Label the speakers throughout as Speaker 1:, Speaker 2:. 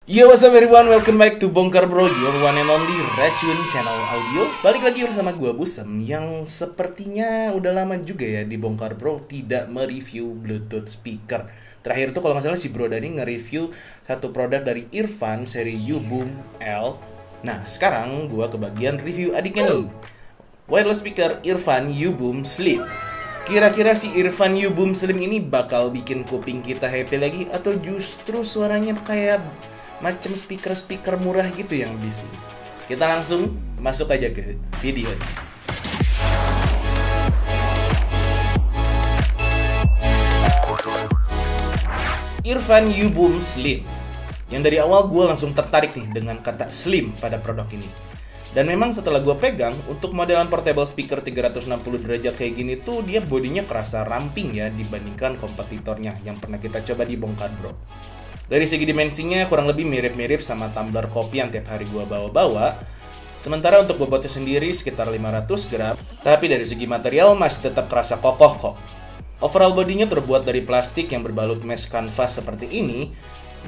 Speaker 1: Yo, what's up everyone, welcome back to Bongkar Bro, your one and only Racun Channel Audio. Balik lagi bersama gue Busem, yang sepertinya udah lama juga ya di Bongkar Bro tidak mereview Bluetooth speaker. Terakhir tuh kalau nggak salah si Bro Dani nge-review satu produk dari Irfan seri U-Boom L. Nah, sekarang gue kebagian review adiknya nih, wireless speaker Irfan U-Boom Slim. Kira-kira si Irfan U-Boom Slim ini bakal bikin kuping kita happy lagi, atau justru suaranya kayak macam speaker-speaker murah gitu yang bising? Kita langsung masuk aja ke videonya. Irfan U-Boom Slim, yang dari awal gue langsung tertarik nih dengan kata slim pada produk ini. Dan memang setelah gue pegang, untuk modelan portable speaker 360 derajat kayak gini tuh dia bodinya kerasa ramping ya dibandingkan kompetitornya yang pernah kita coba di Bongkar Bro. Dari segi dimensinya kurang lebih mirip-mirip sama tumbler kopi yang tiap hari gua bawa-bawa. Sementara untuk bobotnya sendiri sekitar 500 gram, tapi dari segi material masih tetap kerasa kokoh kok. Overall bodinya terbuat dari plastik yang berbalut mesh kanvas seperti ini,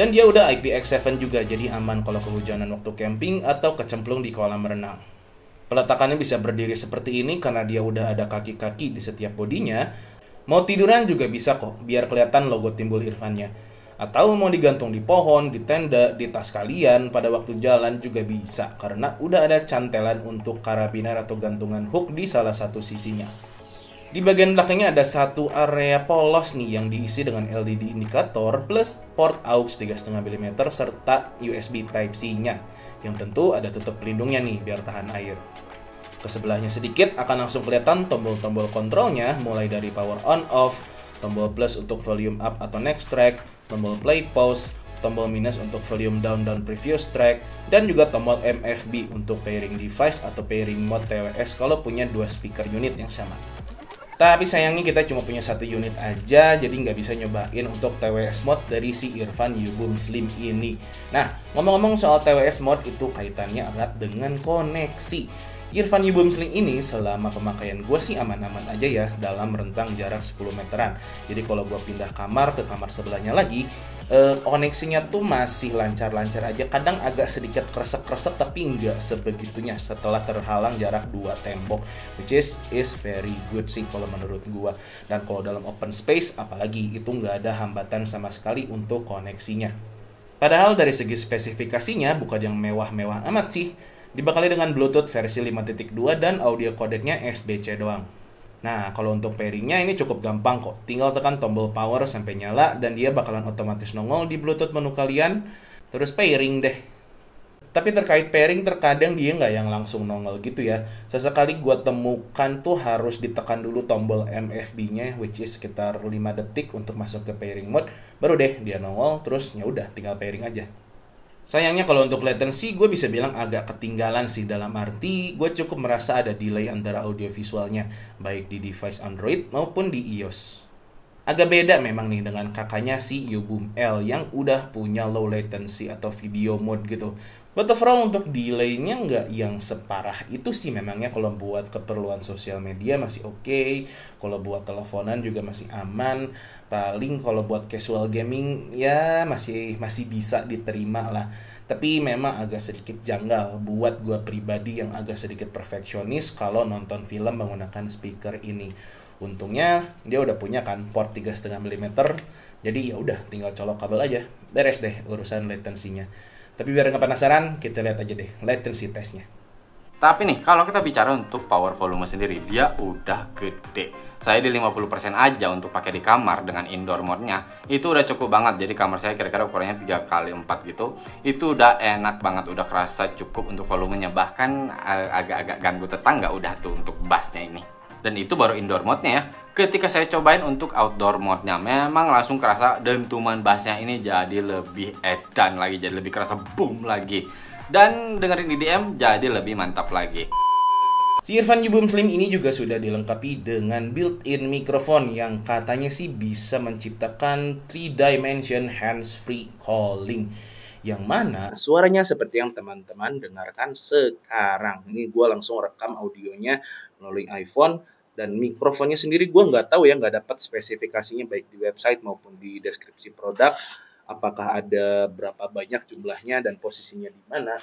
Speaker 1: dan dia udah IPX7 juga, jadi aman kalau kehujanan waktu camping atau kecemplung di kolam renang. Peletakannya bisa berdiri seperti ini karena dia udah ada kaki-kaki di setiap bodinya. Mau tiduran juga bisa kok, biar kelihatan logo timbul Irfannya. Atau mau digantung di pohon, di tenda, di tas kalian, pada waktu jalan juga bisa, karena udah ada cantelan untuk karabiner atau gantungan hook di salah satu sisinya. Di bagian belakangnya ada satu area polos nih yang diisi dengan LED indikator plus port aux 3,5 mm serta USB Type-C-nya, yang tentu ada tutup pelindungnya nih biar tahan air. Kesebelahnya sedikit akan langsung kelihatan tombol-tombol kontrolnya, mulai dari power on off, tombol plus untuk volume up atau next track, tombol play pause, tombol minus untuk volume down dan previous track, dan juga tombol MFB untuk pairing device atau pairing mode TWS kalau punya dua speaker unit yang sama. Tapi sayangnya kita cuma punya satu unit aja, jadi nggak bisa nyobain untuk TWS mode dari si Irfan U-Boom Slim ini. Nah, ngomong-ngomong soal TWS mode itu kaitannya erat dengan koneksi. Irfan U-Boom Slim ini selama pemakaian gue sih aman-aman aja ya dalam rentang jarak 10 meteran. Jadi kalau gue pindah kamar ke kamar sebelahnya lagi, koneksinya tuh masih lancar-lancar aja. Kadang agak sedikit kresek-kresek tapi nggak sebegitunya setelah terhalang jarak 2 tembok, which is very good sih kalau menurut gue. Dan kalau dalam open space apalagi itu nggak ada hambatan sama sekali untuk koneksinya. Padahal dari segi spesifikasinya bukan yang mewah-mewah amat sih. Dibekali dengan Bluetooth versi 5.2 dan audio codecnya SBC doang. Nah, kalau untuk pairingnya ini cukup gampang kok. Tinggal tekan tombol power sampai nyala dan dia bakalan otomatis nongol di Bluetooth menu kalian. Terus pairing deh. Tapi terkait pairing terkadang dia nggak yang langsung nongol gitu ya. Sesekali gue temukan tuh harus ditekan dulu tombol MFB-nya, which is sekitar 5 detik untuk masuk ke pairing mode. Baru deh dia nongol, terus ya udah tinggal pairing aja. Sayangnya kalau untuk latency gue bisa bilang agak ketinggalan sih, dalam arti gue cukup merasa ada delay antara audio visualnya baik di device Android maupun di iOS. Agak beda memang nih dengan kakaknya si U-Boom L yang udah punya low latency atau video mode gitu. But overall untuk delay-nya nggak yang separah itu sih memangnya. Kalau buat keperluan sosial media masih oke. Kalau buat teleponan juga masih aman. Paling kalau buat casual gaming ya masih bisa diterima lah. Tapi memang agak sedikit janggal buat gue pribadi yang agak sedikit perfeksionis kalau nonton film menggunakan speaker ini. Untungnya dia udah punya kan port 3,5 mm. Jadi ya udah tinggal colok kabel aja. Beres deh urusan latensinya. Tapi biar nggak penasaran, kita lihat aja deh latency testnya.
Speaker 2: Tapi nih, kalau kita bicara untuk power volume sendiri, dia udah gede. Saya di 50% aja untuk pakai di kamar dengan indoor mode-nya. Itu udah cukup banget. Jadi kamar saya kira-kira ukurannya 3x4 gitu. Itu udah enak banget, udah kerasa cukup untuk volumenya. Bahkan agak-agak ganggu tetangga udah tuh untuk bassnya ini. Dan itu baru indoor mode-nya ya. Ketika saya cobain untuk outdoor mode-nya, memang langsung kerasa dentuman bassnya ini jadi lebih edan lagi, jadi lebih kerasa boom lagi. Dan dengerin EDM jadi lebih mantap lagi.
Speaker 1: Si Irfan U-Boom Slim ini juga sudah dilengkapi dengan built-in mikrofon yang katanya sih bisa menciptakan 3-dimension hands-free calling. Yang mana suaranya seperti yang teman-teman dengarkan sekarang. Ini gue langsung rekam audionya melalui iPhone. Dan mikrofonnya sendiri gue nggak tahu ya, nggak dapat spesifikasinya baik di website maupun di deskripsi produk. apakah ada berapa banyak jumlahnya dan posisinya di mana.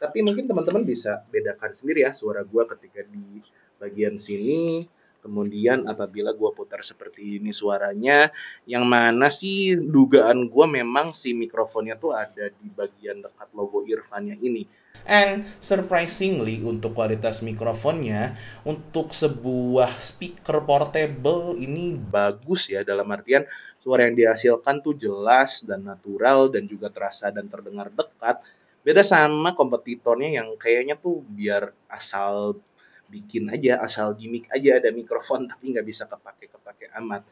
Speaker 1: Tapi mungkin teman-teman bisa bedakan sendiri ya suara gue ketika di bagian sini, kemudian apabila gue putar seperti ini suaranya, yang mana sih dugaan gue memang si mikrofonnya tuh ada di bagian dekat logo Irfannya ini. And surprisingly untuk kualitas mikrofonnya, untuk sebuah speaker portable ini bagus ya, dalam artian suara yang dihasilkan tuh jelas dan natural dan juga terasa dan terdengar dekat. Beda sama kompetitornya yang kayaknya tuh biar asal bikin aja, asal gimmick aja ada mikrofon tapi nggak bisa kepake amat.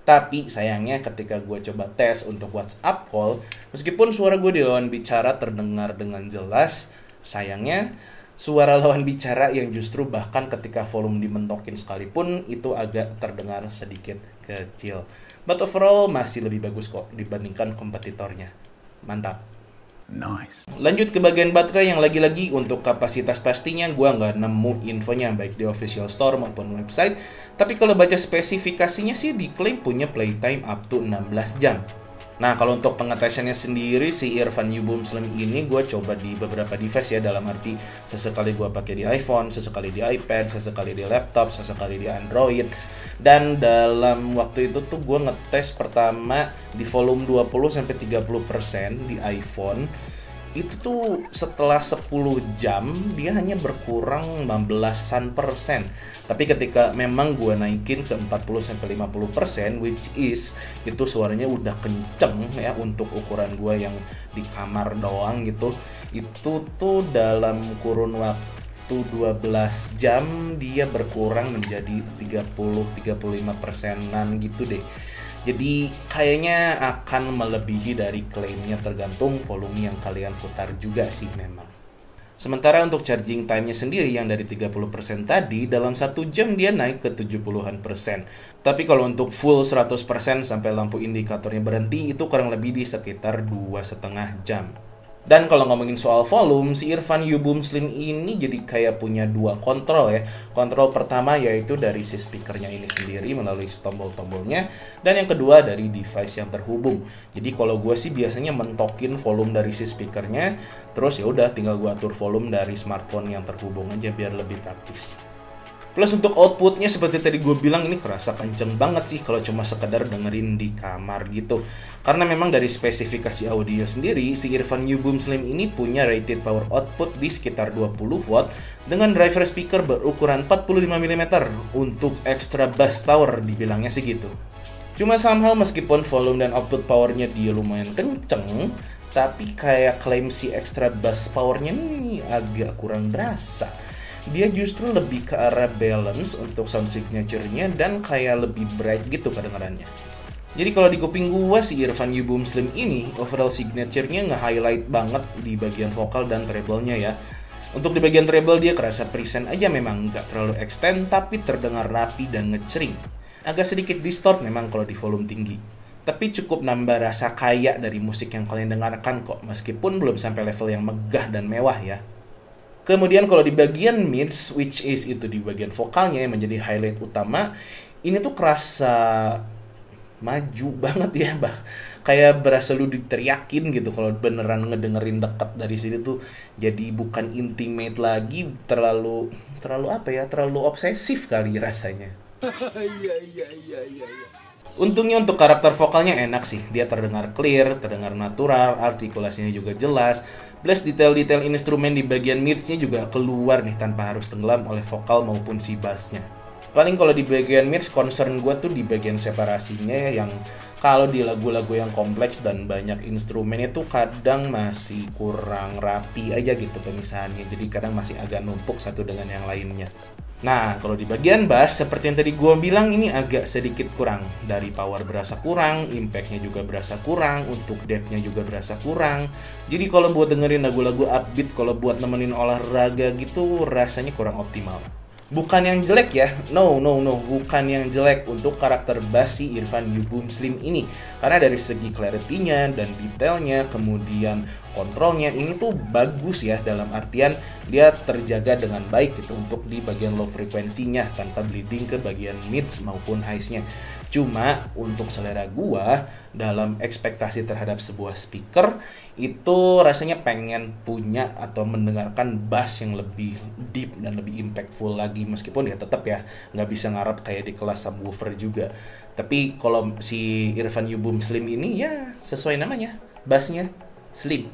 Speaker 1: Tapi sayangnya ketika gue coba tes untuk WhatsApp call, meskipun suara gue di lawan bicara terdengar dengan jelas, sayangnya suara lawan bicara yang justru bahkan ketika volume dimentokin sekalipun itu agak terdengar sedikit kecil. But overall masih lebih bagus kok dibandingkan kompetitornya. Mantap. Nice. Lanjut ke bagian baterai yang lagi-lagi untuk kapasitas pastinya gue nggak nemu infonya baik di official store maupun website. Tapi kalau baca spesifikasinya sih diklaim punya playtime up to 16 jam. Nah kalau untuk pengetesannya sendiri si Earphone U-Boom Slim ini gue coba di beberapa device ya, dalam arti sesekali gue pakai di iPhone, sesekali di iPad, sesekali di laptop, sesekali di Android. Dan dalam waktu itu tuh gue ngetes pertama di volume 20-30% di iPhone. Itu tuh setelah 10 jam dia hanya berkurang 15%. Tapi ketika memang gue naikin ke 40-50%, which is itu suaranya udah kenceng ya untuk ukuran gue yang di kamar doang gitu. Itu tuh dalam kurun waktu 12 jam dia berkurang menjadi 30-35%an gitu deh. Jadi kayaknya akan melebihi dari klaimnya, tergantung volume yang kalian putar juga sih memang. Sementara untuk charging time-nya sendiri yang dari 30% tadi, dalam 1 jam dia naik ke 70-an%. Tapi kalau untuk full 100% sampai lampu indikatornya berhenti, itu kurang lebih di sekitar 2,5 jam. Dan kalau ngomongin soal volume, si Earphone U-Boom Slim ini jadi kayak punya dua kontrol ya. Kontrol pertama yaitu dari si speakernya ini sendiri melalui tombol-tombolnya, dan yang kedua dari device yang terhubung. Jadi kalau gue sih biasanya mentokin volume dari si speakernya, terus ya udah tinggal gue atur volume dari smartphone yang terhubung aja biar lebih praktis. Plus untuk outputnya seperti tadi gue bilang ini kerasa kenceng banget sih kalau cuma sekedar dengerin di kamar gitu. Karena memang dari spesifikasi audio sendiri, si Earphone U-Boom Slim ini punya rated power output di sekitar 20 watt dengan driver speaker berukuran 45 mm untuk extra bass power, dibilangnya sih gitu. Cuma somehow meskipun volume dan output powernya dia lumayan kenceng, tapi kayak klaim si extra bass powernya nih agak kurang berasa. Dia justru lebih ke arah balance untuk sound signature-nya dan kayak lebih bright gitu kedengarannya. Jadi kalau di kuping gua si Earphone U-Boom Slim ini overall signature-nya nge-highlight banget di bagian vokal dan treble-nya ya. Untuk di bagian treble dia kerasa present aja, memang nggak terlalu extend tapi terdengar rapi dan ngecering. Agak sedikit distort memang kalau di volume tinggi. Tapi cukup nambah rasa kaya dari musik yang kalian dengarkan kok, meskipun belum sampai level yang megah dan mewah ya. Kemudian kalau di bagian mids, which is itu di bagian vokalnya yang menjadi highlight utama, ini tuh kerasa maju banget ya, kayak berasa lu diteriakin gitu kalau beneran ngedengerin dekat dari sini tuh. Jadi bukan intimate lagi, terlalu apa ya, terlalu obsesif kali rasanya. Untungnya untuk karakter vokalnya enak sih, dia terdengar clear, terdengar natural, artikulasinya juga jelas. Plus detail-detail instrumen di bagian midsnya juga keluar nih tanpa harus tenggelam oleh vokal maupun si bassnya. Paling kalau di bagian mids concern gue tuh di bagian separasinya ya, yang kalau di lagu-lagu yang kompleks dan banyak instrumennya tuh kadang masih kurang rapi aja gitu pemisahannya. Jadi kadang masih agak numpuk satu dengan yang lainnya. Nah, kalau di bagian bass, seperti yang tadi gue bilang, ini agak sedikit kurang. Dari power berasa kurang, impact-nya juga berasa kurang, untuk depth-nya juga berasa kurang. Jadi kalau buat dengerin lagu-lagu upbeat, kalau buat nemenin olahraga gitu, rasanya kurang optimal. Bukan yang jelek ya, no, bukan yang jelek untuk karakter bass si Earphone U-Boom Slim ini. Karena dari segi clarity-nya dan detailnya, kemudian kontrolnya ini tuh bagus ya, dalam artian dia terjaga dengan baik gitu untuk di bagian low frekuensinya tanpa bleeding ke bagian mids maupun highs-nya. Cuma untuk selera gua dalam ekspektasi terhadap sebuah speaker itu rasanya pengen punya atau mendengarkan bass yang lebih deep dan lebih impactful lagi, meskipun ya tetap ya nggak bisa ngarep kayak di kelas subwoofer juga. Tapi kalau si Irfan U-Boom Slim ini ya sesuai namanya, bassnya slim.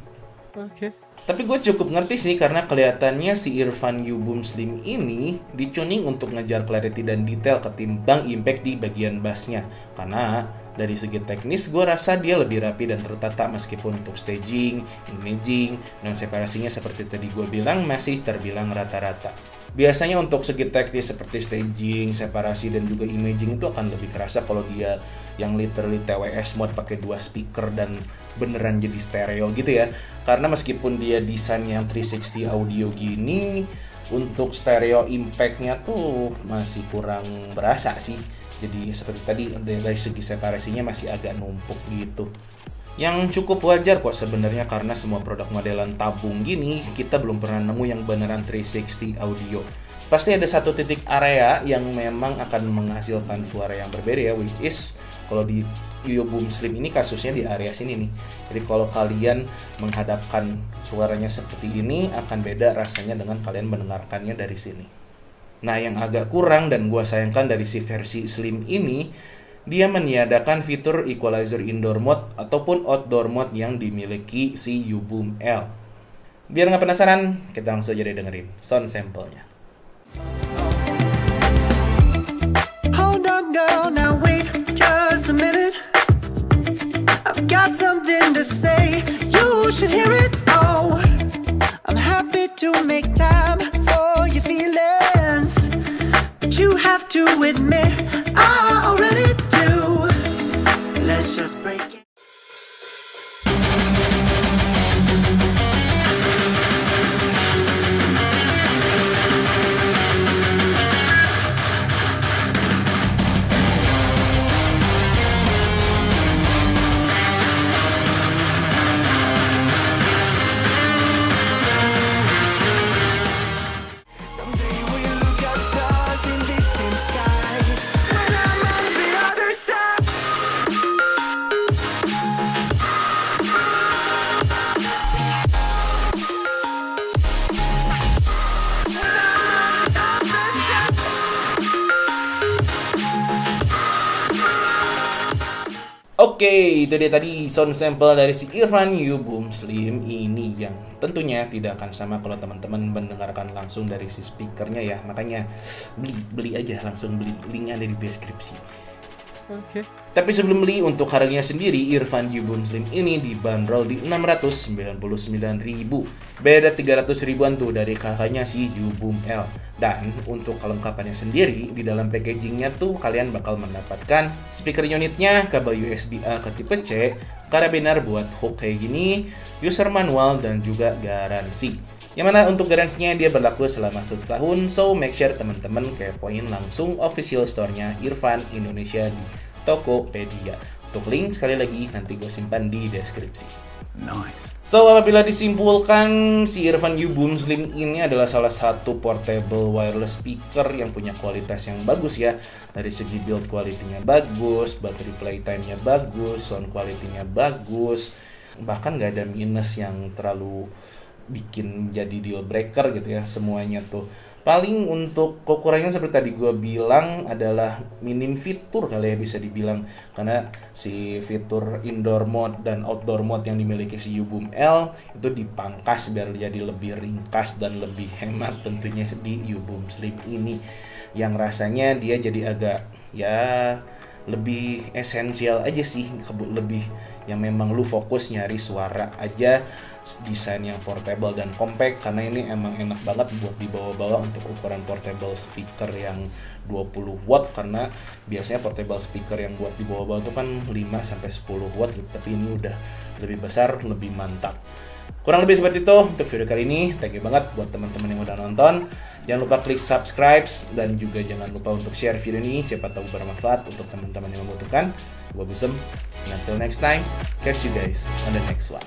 Speaker 3: Oke.
Speaker 1: Tapi gue cukup ngerti sih karena kelihatannya si Irfan U-Boom Slim ini dituning untuk ngejar clarity dan detail ketimbang impact di bagian bassnya. Karena dari segi teknis gue rasa dia lebih rapi dan tertata, meskipun untuk staging, imaging, dan separasinya seperti tadi gue bilang masih terbilang rata-rata. Biasanya untuk segi teknis seperti staging, separasi, dan juga imaging itu akan lebih kerasa kalau dia yang literally TWS mode pakai 2 speaker dan beneran jadi stereo gitu ya. Karena meskipun dia desain yang 360 audio gini, untuk stereo impact-nya tuh masih kurang berasa sih. Jadi seperti tadi dari segi separasinya masih agak numpuk gitu. Yang cukup wajar kok sebenarnya, karena semua produk modelan tabung gini kita belum pernah nemu yang beneran 360 audio. Pasti ada satu titik area yang memang akan menghasilkan suara yang berbeda ya, which is kalau di U-Boom Slim ini kasusnya di area sini nih. Jadi kalau kalian menghadapkan suaranya seperti ini akan beda rasanya dengan kalian mendengarkannya dari sini. Nah, yang agak kurang dan gua sayangkan dari si versi Slim ini, dia meniadakan fitur equalizer indoor mode ataupun outdoor mode yang dimiliki si U-Boom L. Biar nggak penasaran, kita langsung aja dengerin sound sample-nya.
Speaker 3: Hold on, girl, now wait just a minute. I've got something to say, you should hear it. Oh, I'm happy to make time for your feelings, but you have to admit I already do. Let's just break it.
Speaker 1: Oke, itu dia tadi sound sample dari si Irfan U-Boom Slim ini, yang tentunya tidak akan sama kalau teman-teman mendengarkan langsung dari si speakernya ya. Makanya beli aja, langsung beli, linknya ada di deskripsi.
Speaker 3: Oke.
Speaker 1: Tapi sebelum beli, untuk harganya sendiri Irfan U-Boom Slim ini dibanderol di 699.000. Beda 300 ribuan tuh dari kakaknya si U-Boom L. Dan untuk kelengkapannya sendiri, di dalam packagingnya tuh kalian bakal mendapatkan speaker unitnya, kabel USB-A ke tipe C, karabiner buat hook kayak gini, user manual, dan juga garansi. Yang mana untuk garansinya dia berlaku selama 1 tahun, so make sure teman-teman kepoin langsung official store-nya Irfan Indonesia di Tokopedia. Untuk link sekali lagi nanti gue simpan di deskripsi.
Speaker 3: Nice.
Speaker 1: So, apabila disimpulkan, si Irfan U-Boom Slim ini adalah salah satu portable wireless speaker yang punya kualitas yang bagus ya. Dari segi build quality-nya bagus, battery playtime-nya bagus, sound quality-nya bagus, bahkan gak ada minus yang terlalu bikin jadi deal breaker gitu ya. Semuanya tuh paling untuk kekurangannya seperti tadi gue bilang adalah minim fitur kali ya bisa dibilang, karena si fitur indoor mode dan outdoor mode yang dimiliki si U-Boom L itu dipangkas biar jadi lebih ringkas dan lebih hemat tentunya di U-Boom Slim ini, yang rasanya dia jadi agak ya lebih esensial aja sih, lebih yang memang lu fokus nyari suara aja. Desain yang portable dan compact, karena ini emang enak banget buat dibawa-bawa untuk ukuran portable speaker yang 20 watt, karena biasanya portable speaker yang buat dibawa-bawa itu kan 5-10 watt gitu, tapi ini udah lebih besar, lebih mantap. Kurang lebih seperti itu untuk video kali ini. Thank you banget buat teman-teman yang udah nonton. Jangan lupa klik subscribe dan juga jangan lupa untuk share video ini, siapa tahu bermanfaat untuk teman-teman yang membutuhkan. Gua Busem, and until next time, catch you guys on the next one.